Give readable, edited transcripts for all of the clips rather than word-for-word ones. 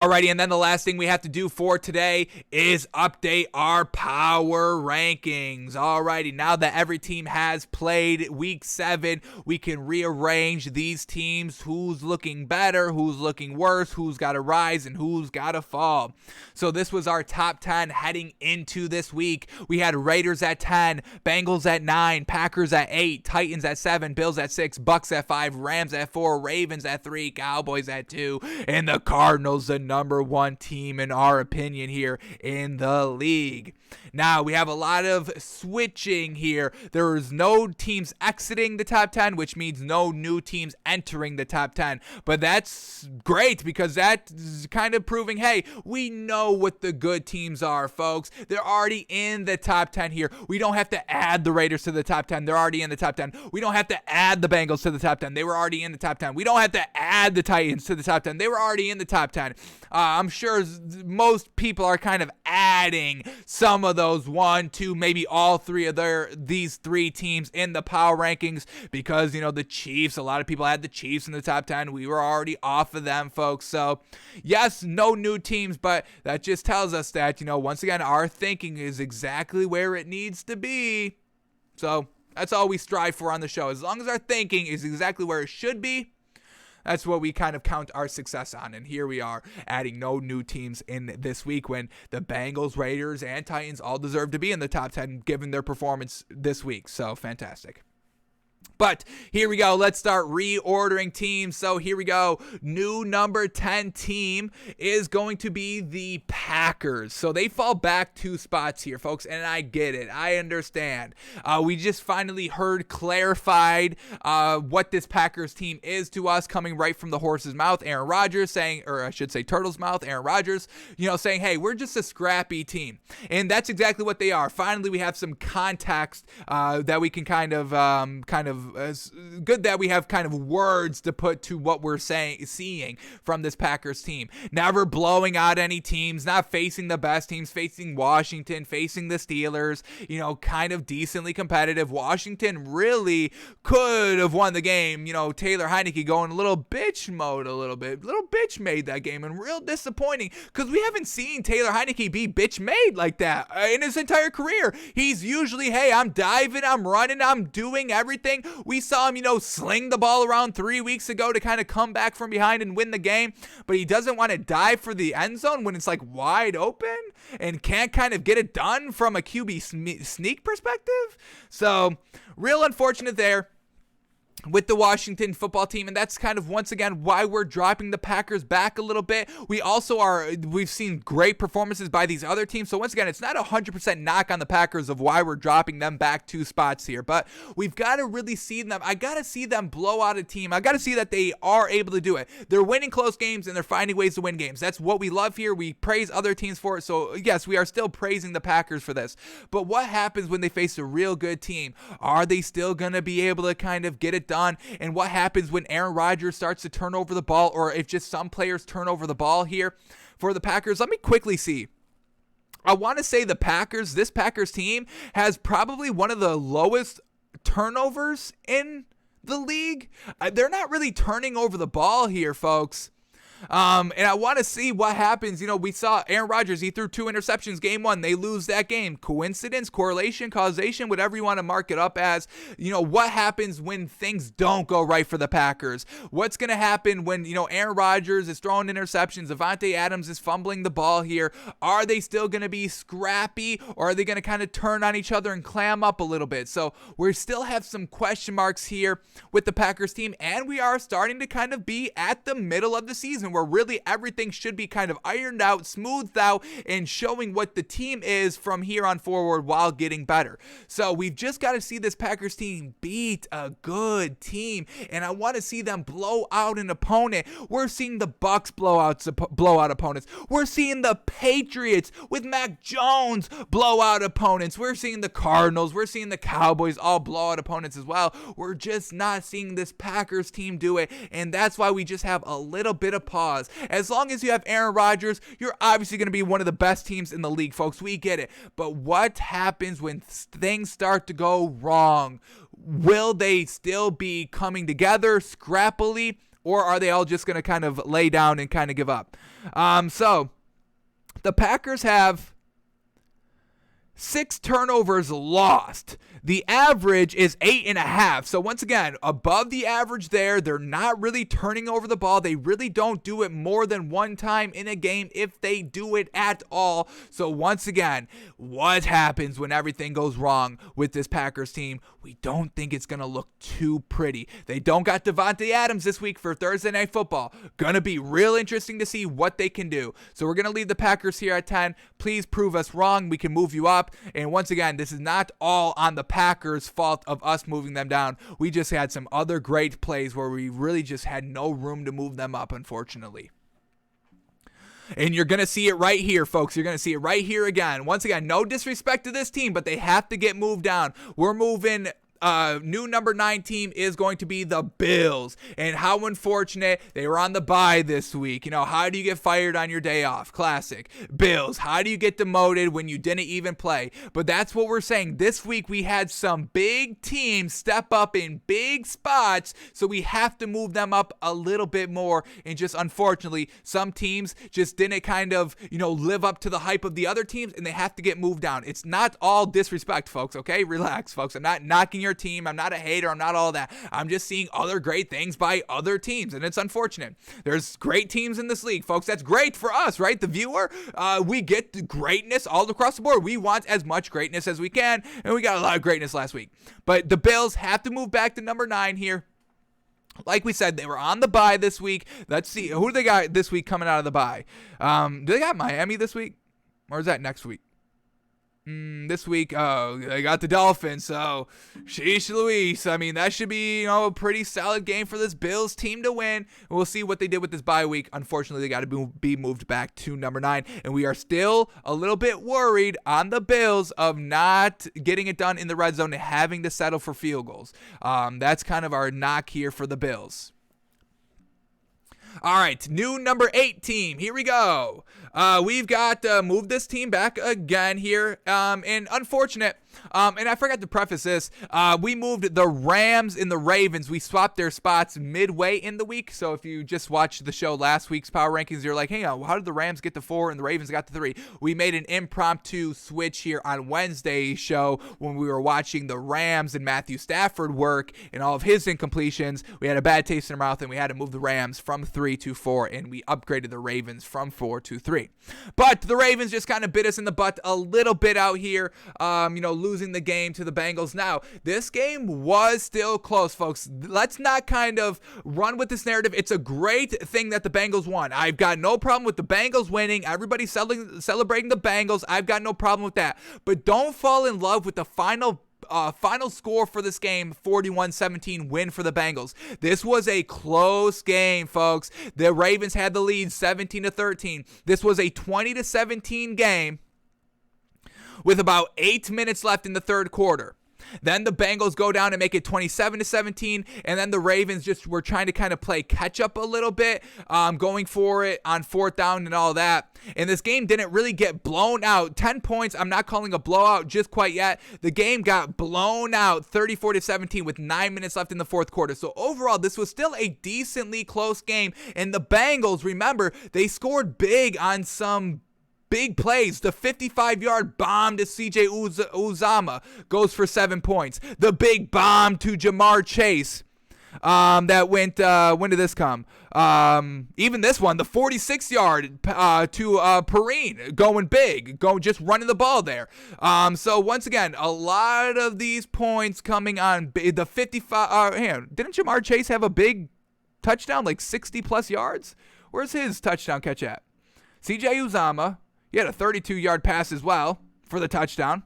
Alrighty, and then the last thing we have to do for today is update our power rankings. Alrighty, now that every team has played week 7, we can rearrange these teams, who's looking better, who's looking worse, who's got to rise, and who's got to fall. So this was our top 10 heading into this week. We had Raiders at 10, Bengals at 9, Packers at 8, Titans at 7, Bills at 6, Bucks at 5, Rams at 4, Ravens at 3, Cowboys at 2, and the Cardinals the number 1 team in our opinion here in the league. Now we have a lot of switching here. There is no teams exiting the top 10, which means no new teams entering the top 10. But that's great because that's kind of proving, hey, we know what the good teams are, folks. They're already in the top 10 here. We don't have to add the Raiders to the top 10. They're already in the top 10. We don't have to add the Bengals to the top 10. They were already in the top 10. We don't have to add the Titans to the top 10. They were already in the top 10. I'm sure most people are kind of adding some of those 1, 2, maybe all 3 of these 3 teams in the power rankings because, you know, the Chiefs, a lot of people had the Chiefs in the top 10. We were already off of them, folks. So, yes, no new teams, but that just tells us that, you know, once again, our thinking is exactly where it needs to be. So, that's all we strive for on the show. As long as our thinking is exactly where it should be, that's what we kind of count our success on. And here we are adding no new teams in this week when the Bengals, Raiders, and Titans all deserve to be in the top 10 given their performance this week. So fantastic. But here we go. Let's start reordering teams. So here we go. New number 10 team is going to be the Packers. So they fall back 2 spots here, folks. And I get it. I understand. We just finally heard clarified what this Packers team is to us coming right from the horse's mouth. Aaron Rodgers saying, or I should say Turtle's mouth, Aaron Rodgers, you know, saying, hey, we're just a scrappy team. And that's exactly what they are. Finally, we have some context that we can kind of good that we have kind of words to put to what we're seeing from this Packers team. Never blowing out any teams, not facing the best teams, facing Washington, facing the Steelers, you know, kind of decently competitive. Washington really could have won the game. You know, Taylor Heineke going a little bitch mode a little bit. Little bitch made that game and real disappointing because we haven't seen Taylor Heineke be bitch made like that in his entire career. He's usually, hey, I'm diving, I'm running, I'm doing everything. We saw him, you know, sling the ball around 3 weeks ago to kind of come back from behind and win the game, but he doesn't want to dive for the end zone when it's like wide open and can't kind of get it done from a QB sneak perspective. So, real unfortunate there with the Washington football team, and that's kind of once again why we're dropping the Packers back a little bit. We've seen great performances by these other teams, so once again, it's not 100% knock on the Packers of why we're dropping them back 2 spots here, but we've got to really see them. I got to see them blow out a team. I got to see that they are able to do it. They're winning close games and they're finding ways to win games. That's what we love here. We praise other teams for it, so yes, we are still praising the Packers for this, but what happens when they face a real good team? Are they still going to be able to kind of get it done? And what happens when Aaron Rodgers starts to turn over the ball, or if just some players turn over the ball here for the Packers? Let me quickly see. I want to say this Packers team has probably one of the lowest turnovers in the league. They're not really turning over the ball here, folks. And I want to see what happens. You know, we saw Aaron Rodgers, he threw 2 interceptions game 1. They lose that game. Coincidence, correlation, causation, whatever you want to mark it up as. You know, what happens when things don't go right for the Packers? What's going to happen when, you know, Aaron Rodgers is throwing interceptions, Davante Adams is fumbling the ball here? Are they still going to be scrappy, or are they going to kind of turn on each other and clam up a little bit? So we still have some question marks here with the Packers team, and we are starting to kind of be at the middle of the season where really everything should be kind of ironed out, smoothed out, and showing what the team is from here on forward while getting better. So we've just got to see this Packers team beat a good team, and I want to see them blow out an opponent. We're seeing the Bucks blow out opponents. We're seeing the Patriots with Mac Jones blow out opponents. We're seeing the Cardinals. We're seeing the Cowboys all blow out opponents as well. We're just not seeing this Packers team do it, and that's why we just have a little bit of pause. As long as you have Aaron Rodgers, you're obviously going to be one of the best teams in the league, folks. We get it. But what happens when things start to go wrong? Will they still be coming together scrappily? or are they all just going to kind of lay down and kind of give up? So the Packers have 6 turnovers lost. The average is 8.5. So once again, above the average there. They're not really turning over the ball. They really don't do it more than one time in a game, if they do it at all. So once again, what happens when everything goes wrong with this Packers team? We don't think it's going to look too pretty. They don't got Devontae Adams this week for Thursday Night Football. Going to be real interesting to see what they can do. So we're going to leave the Packers here at 10. Please prove us wrong. We can move you up. And once again, this is not all on the Packers' fault of us moving them down. We just had some other great plays where we really just had no room to move them up, unfortunately. And you're going to see it right here, folks. You're going to see it right here again. Once again, no disrespect to this team, but they have to get moved down. We're moving. New number 9 team is going to be the Bills. And how unfortunate, they were on the bye this week. How do you get fired on your day off? Classic. Bills, how do you get demoted when you didn't even play? But that's what we're saying. This week we had some big teams step up in big spots, so we have to move them up a little bit more. And just unfortunately, some teams just didn't kind of, live up to the hype of the other teams, and they have to get moved down. It's not all disrespect, folks, okay? Relax, folks. I'm not knocking your team. I'm not a hater. I'm not all that. I'm just seeing other great things by other teams, and it's unfortunate. There's great teams in this league, folks. That's great for us, right? The viewer, we get the greatness all across the board. We want as much greatness as we can, and we got a lot of greatness last week. But the Bills have to move back to number 9 here. Like we said, they were on the bye this week. Let's see. Who do they got this week coming out of the bye? Do they got Miami this week? Or is that next week? This week, they got the Dolphins, so sheesh Louise. I mean, that should be, a pretty solid game for this Bills team to win. We'll see what they did with this bye week. Unfortunately, they got to be moved back to number 9, and we are still a little bit worried on the Bills of not getting it done in the red zone and having to settle for field goals. That's kind of our knock here for the Bills. All right, new number 8 team. Here we go. We've got moved this team back again here. And unfortunate. And I forgot to preface this. We moved the Rams and the Ravens. We swapped their spots midway in the week. So if you just watched the show last week's Power Rankings, you're like, hey, how did the Rams get to 4 and the Ravens got to 3? We made an impromptu switch here on Wednesday's show when we were watching the Rams and Matthew Stafford work and all of his incompletions. We had a bad taste in our mouth, and we had to move the Rams from 3 to 4, and we upgraded the Ravens from 4 to 3. But the Ravens just kind of bit us in the butt a little bit out here, losing the game to the Bengals. Now, this game was still close, folks. Let's not kind of run with this narrative. It's a great thing that the Bengals won. I've got no problem with the Bengals winning. Everybody's celebrating the Bengals. I've got no problem with that. But don't fall in love with the final score for this game, 41-17 win for the Bengals. This was a close game, folks. The Ravens had the lead 17-13. This was a 20-17 game with about 8 minutes left in the third quarter. Then the Bengals go down and make it 27-17, and then the Ravens just were trying to kind of play catch up a little bit, going for it on 4th down and all that. And this game didn't really get blown out. 10 points, I'm not calling a blowout just quite yet. The game got blown out 34-17 with 9 minutes left in the fourth quarter. So overall, this was still a decently close game. And the Bengals, remember, they scored big on some big plays. The 55-yard bomb to C.J. Uzama goes for 7 points. The big bomb to Jamar Chase that went, when did this come? Even this one, the 46-yard to Perrine, going big, just running the ball there. So once again, a lot of these points coming on the 55. Didn't Jamar Chase have a big touchdown, like 60-plus yards? Where's his touchdown catch at? C.J. Uzama. He had a 32-yard pass as well for the touchdown.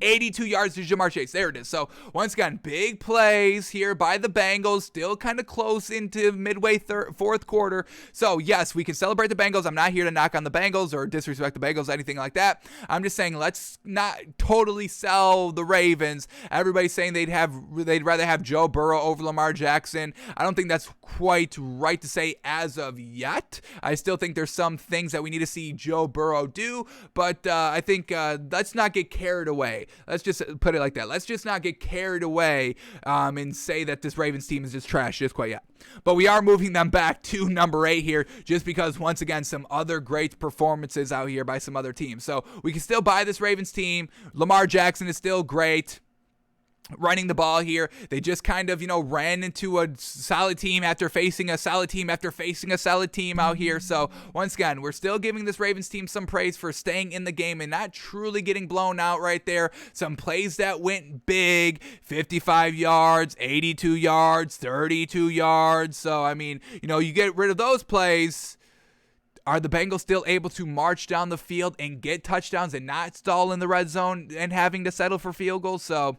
82 yards to Jamar Chase. There it is. So, once again, big plays here by the Bengals. Still kind of close into midway fourth quarter. So, yes, we can celebrate the Bengals. I'm not here to knock on the Bengals or disrespect the Bengals, anything like that. I'm just saying let's not totally sell the Ravens. Everybody's saying they'd rather have Joe Burrow over Lamar Jackson. I don't think that's quite right to say as of yet. I still think there's some things that we need to see Joe Burrow do. But I think let's not get carried away. away. Let's just put it like that. Let's just not get carried away and say that this Ravens team is just trash just quite yet. But we are moving them back to number 8 here just because, once again, some other great performances out here by some other teams. So we can still buy this Ravens team. Lamar Jackson is still great running the ball here. They just kind of, ran into a solid team after facing a solid team after facing a solid team out here. So once again, we're still giving this Ravens team some praise for staying in the game and not truly getting blown out right there. Some plays that went big, 55 yards, 82 yards, 32 yards. So, I mean, you get rid of those plays. Are the Bengals still able to march down the field and get touchdowns and not stall in the red zone and having to settle for field goals? So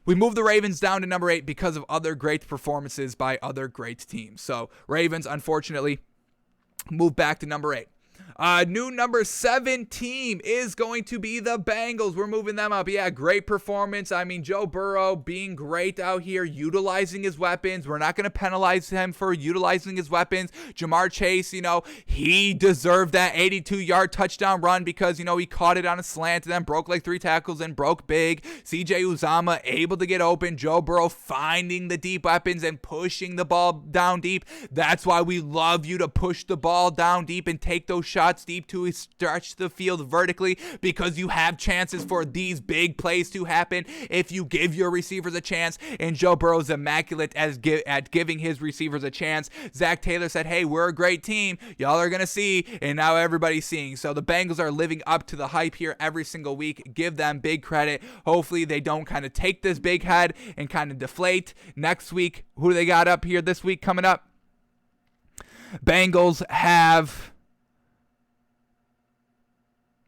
we moved the Ravens down to number 8 because of other great performances by other great teams. So Ravens, unfortunately, move back to number 8. New number 7 team is going to be the Bengals. We're moving them up. Yeah, great performance. I mean, Joe Burrow being great out here, utilizing his weapons. We're not going to penalize him for utilizing his weapons. Jamar Chase, he deserved that 82-yard touchdown run because, he caught it on a slant and then broke like 3 tackles and broke big. CJ Uzomah able to get open. Joe Burrow finding the deep weapons and pushing the ball down deep. That's why we love you to push the ball down deep and take those shots deep to stretch the field vertically, because you have chances for these big plays to happen if you give your receivers a chance. And Joe Burrow's immaculate at giving his receivers a chance. Zach Taylor said, hey, we're a great team. Y'all are going to see. And now everybody's seeing. So the Bengals are living up to the hype here every single week. Give them big credit. Hopefully they don't kind of take this big head and kind of deflate. Next week, who do they got up here this week coming up? Bengals have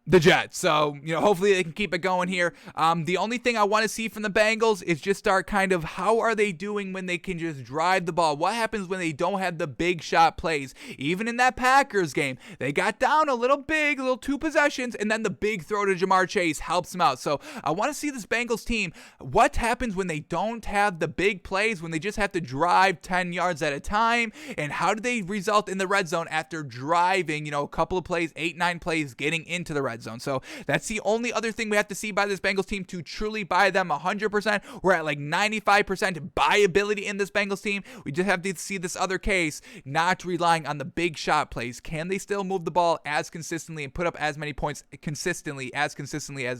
the Jets. So, hopefully they can keep it going here. The only thing I want to see from the Bengals is just start kind of, how are they doing when they can just drive the ball? What happens when they don't have the big shot plays? Even in that Packers game, they got down a little 2 possessions, and then the big throw to Jamar Chase helps them out. So I want to see this Bengals team. What happens when they don't have the big plays, when they just have to drive 10 yards at a time? And how do they result in the red zone after driving, a couple of plays, 8-9 plays, getting into the red zone? So that's the only other thing we have to see by this Bengals team to truly buy them 100%. We're at like 95% buyability in this Bengals team. We just have to see this other case, not relying on the big shot plays. Can they still move the ball as consistently and put up as many points consistently as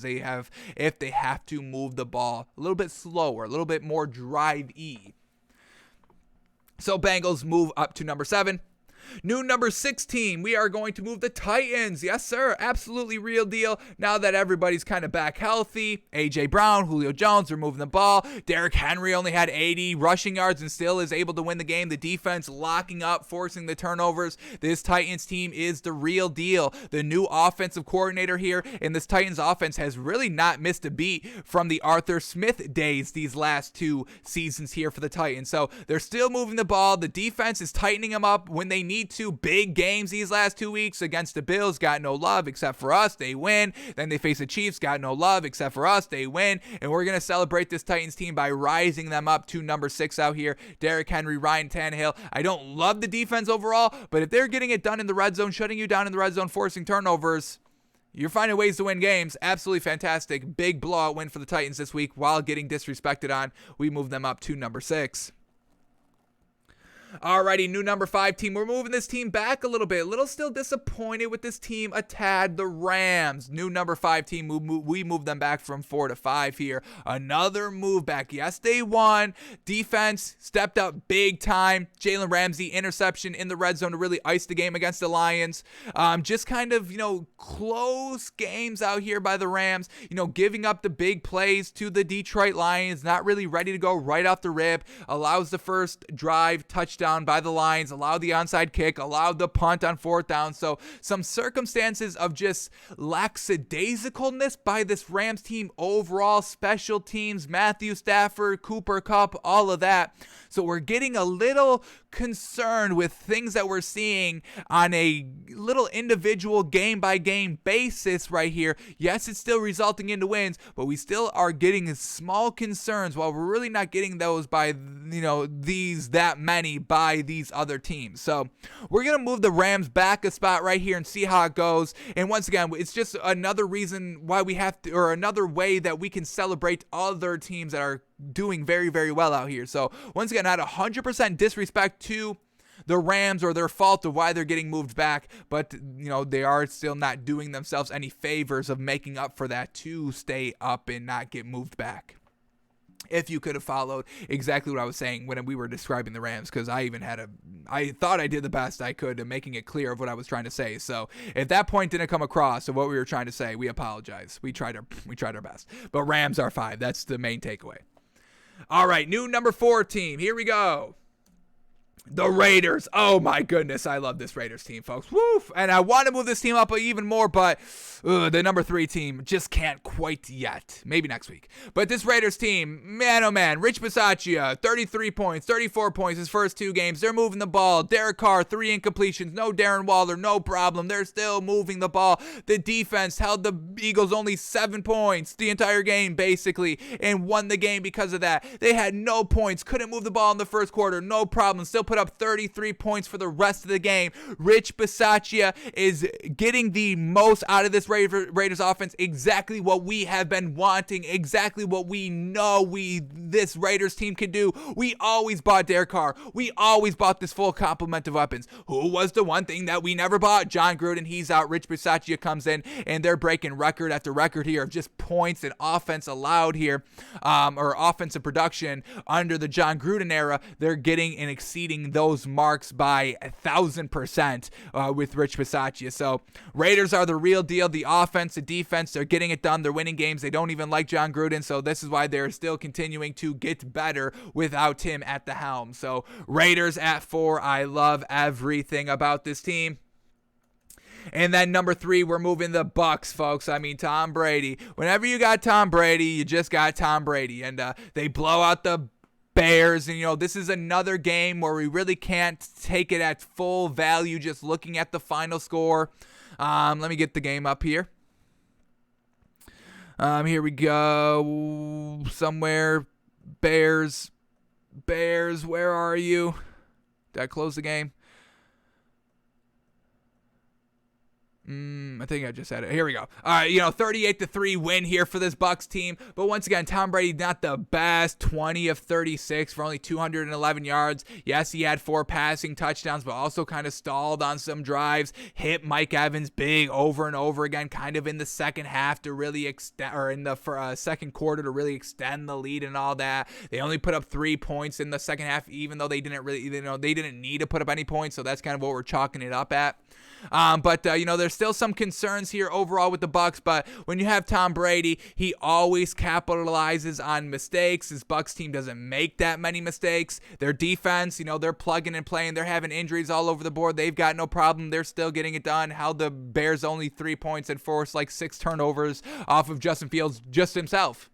they have if they have to move the ball a little bit slower, a little bit more drive-y? So Bengals move up to number 7. New number 6 team, we are going to move the Titans. Yes, sir. Absolutely real deal. Now that everybody's kind of back healthy, A.J. Brown, Julio Jones are moving the ball. Derrick Henry only had 80 rushing yards and still is able to win the game. The defense locking up, forcing the turnovers. This Titans team is the real deal. The new offensive coordinator here, and this Titans offense has really not missed a beat from the Arthur Smith days these last 2 seasons here for the Titans. So they're still moving the ball. The defense is tightening them up when they need to. Big games these last 2 weeks against the Bills, got no love except for us, they win. Then they face the Chiefs, got no love except for us, they win. And we're going to celebrate this Titans team by rising them up to number 6 out here. Derrick Henry, Ryan Tannehill. I don't love the defense overall, but if they're getting it done in the red zone, shutting you down in the red zone, forcing turnovers, you're finding ways to win games. Absolutely fantastic. Big blowout win for the Titans this week while getting disrespected on. We move them up to number 6. Alrighty, new number 5 team. We're moving this team back a little bit. A little still disappointed with this team a tad. The Rams. New number 5 team. We move them back from 4 to 5 here. Another move back. Yes, they won. Defense stepped up big time. Jalen Ramsey interception in the red zone to really ice the game against the Lions. Just kind of, close games out here by the Rams. Giving up the big plays to the Detroit Lions. Not really ready to go right off the rip. Allows the first drive touchdown by the Lions, allowed the onside kick, allowed the punt on 4th down. So some circumstances of just lackadaisicalness by this Rams team overall. Special teams, Matthew Stafford, Cooper Kupp, all of that. So we're getting a little concerned with things that we're seeing on a little individual game-by-game basis right here. Yes, it's still resulting into wins, but we still are getting small concerns while we're really not getting those by, that many by these other teams. So we're going to move the Rams back a spot right here and see how it goes. And once again, it's just another reason why we have to, or another way that we can celebrate other teams that are doing very, very well out here. So once again, not 100% disrespect to the Rams or their fault of why they're getting moved back, but they are still not doing themselves any favors of making up for that to stay up and not get moved back. If you could have followed exactly what I was saying when we were describing the Rams, because I thought I did the best I could in making it clear of what I was trying to say. So if that point didn't come across of what we were trying to say, we apologize. We tried our best. But Rams are 5. That's the main takeaway. All right, new number 4 team. Here we go. The Raiders. Oh my goodness, I love this Raiders team, folks. Woof! And I want to move this team up even more, but the number 3 team just can't quite yet. Maybe next week. But this Raiders team, man oh man, Rich Bisaccia, 33 points, 34 points his first 2 games. They're moving the ball. Derek Carr, 3 incompletions. No Darren Waller, no problem. They're still moving the ball. The defense held the Eagles only 7 points the entire game, basically, and won the game because of that. They had no points, couldn't move the ball in the first quarter, no problem. Still put up 33 points for the rest of the game. Rich Bisaccia is getting the most out of this Raiders offense, exactly what we have been wanting, exactly what we know this Raiders team can do. We always bought Derek Carr. We always bought this full complement of weapons. Who was the one thing that we never bought? John Gruden. He's out. Rich Bisaccia comes in, and they're breaking record after record here of just points and offense allowed here, or offensive production under the John Gruden era. They're getting and exceeding those marks by 1,000% with Rich Bisaccia. So Raiders are the real deal. The offense, the defense, they're getting it done. They're winning games. They don't even like John Gruden, so this is why they're still continuing to get better without him at the helm. So Raiders at 4. I love everything about this team. And then number 3, we're moving the Bucks, folks. I mean, Tom Brady. Whenever you got Tom Brady, you just got Tom Brady. And they blow out the Bears, and this is another game where we really can't take it at full value just looking at the final score. Let me get the game up here. Here we go. Somewhere. Bears, where are you? Did I close the game? I think I just said it. Here we go. All right, 38-3 win here for this Bucks team. But once again, Tom Brady not the best. 20 of 36 for only 211 yards. Yes, he had 4 passing touchdowns, but also kind of stalled on some drives. Hit Mike Evans big over and over again, kind of in the second half to really extend, or in the second quarter to really extend the lead and all that. They only put up 3 points in the second half, even though they didn't really, they didn't need to put up any points. So that's kind of what we're chalking it up at. But there's still some concerns here overall with the Bucks, but when you have Tom Brady, he always capitalizes on mistakes. His Bucks team doesn't make that many mistakes. Their defense, they're plugging and playing. They're having injuries all over the board. They've got no problem. They're still getting it done. How the Bears only 3 points and forced 6 turnovers off of Justin Fields just himself.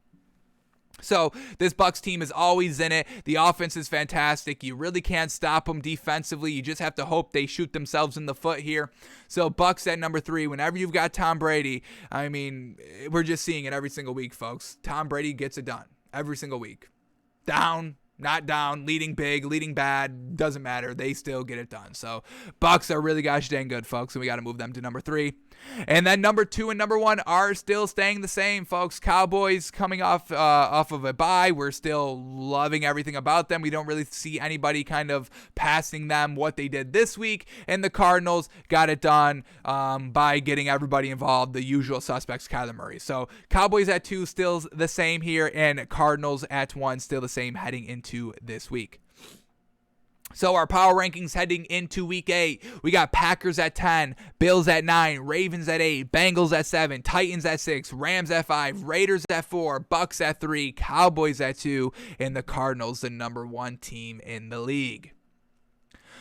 So this Bucks team is always in it. The offense is fantastic. You really can't stop them defensively. You just have to hope they shoot themselves in the foot here. So Bucks at number 3. Whenever you've got Tom Brady, I mean, we're just seeing it every single week, folks. Tom Brady gets it done every single week. Down, not down, leading big, leading bad, doesn't matter. They still get it done. So Bucks are really gosh dang good, folks, and we got to move them to number 3. And then number 2 and number 1 are still staying the same, folks. Cowboys coming off of a bye. We're still loving everything about them. We don't really see anybody kind of passing them what they did this week. And the Cardinals got it done by getting everybody involved, the usual suspects, Kyler Murray. So Cowboys at 2 still the same here, and Cardinals at 1 still the same heading into this week. So our power rankings heading into week 8, we got Packers at 10, Bills at 9, Ravens at 8, Bengals at 7, Titans at 6, Rams at 5, Raiders at 4, Bucks at 3, Cowboys at 2, and the Cardinals, the number 1 team in the league.